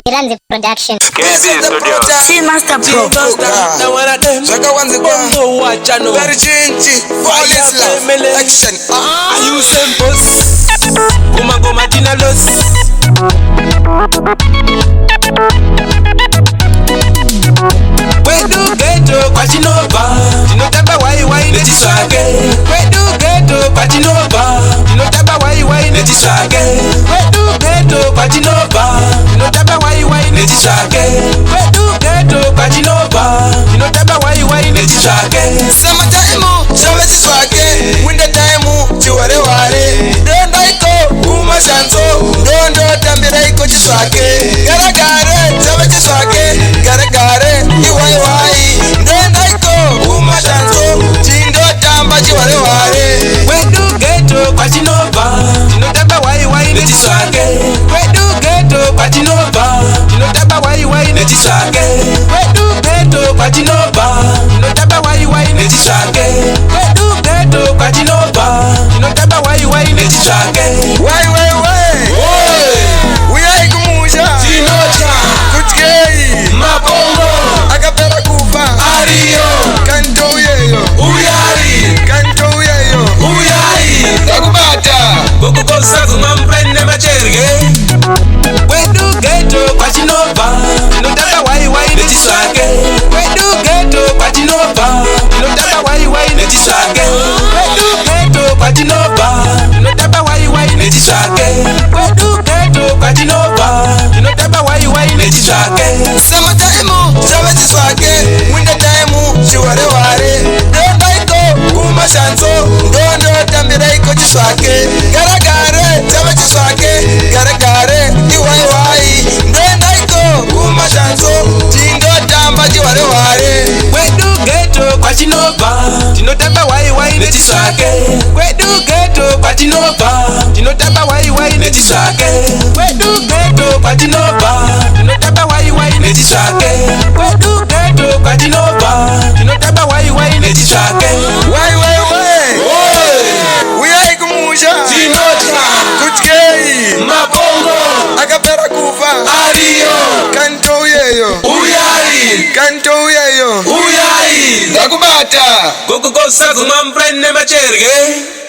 Runs the production. Master Pro. Shaka wanze kwa very chinchi all is love action. Are you same boss? Goma goma tina los. Wedu ghetto kwa chinova, tinotaba wai netisake. Wedu ghetto kwa chinova, tinotaba wai netisake. Wedu ghetto kwa chinova, tinotaba wai netisake. Wedu ghetto kwa chinova, tinotaba wai netisake. Sama time, sama CHISVAKE. Winter time, chiware ware. Don't iko, uma shanzo. Don't tambira iko CHISVAKE. Gara gare, sama CHISVAKE. Gara gare, iwai. Don't iko, uma shanzo. Chindo tamba chiware ware. Wedu ghetto kwa chinova, tinotaba wai netisake. Wedu ghetto kwa chinova, tinotaba wai netisake. Wedu ghetto kwa chinova, tinotaba wai netisake. Wedu ghetto kwa chinova, tinotaba wai netisake. Wai. We are kumusha. Tinocha, Kutkei. mabongo, Akapera kufa. ario, Kanto yeyo. uyari, Kanto yeyo. uyari. Nakubata. Gogo gosa kumamprende macherge. Wedu ghetto kwa chinova, tinotaba wai netisake. Wedu ghetto kwa chinova, tinotaba wai netisake. Wedu ghetto kwa chinova, tinotaba wai netisake. Wedu ghetto kwa chinova, tinotaba wai netisake. Sama time, sama CHISVAKE. Winter time, chiware ware. Don't iko, uma shanzo. Don't tambira iko CHISVAKE. Gara gare, sama CHISVAKE. Gara gare, iwai. Don't iko, uma shanzo. Chindo tamba chiware ware. Wedu ghetto kwa chinova, tinotaba wai netisake. Wedu ghetto kwa chinova, tinotaba wai netisake. Wedu ghetto kwa chinova, tinotaba wai netisake. Wedu ghetto kwa chinova, tinotaba wai netisake. Wai. We are kumusha. Tinocha, Kutkei. mabongo, Akapera kufa. ario, Kanto yeyo. uyari, Kanto yeyo. uyari. Nakubata. Gogo gosa kumamprende macherge.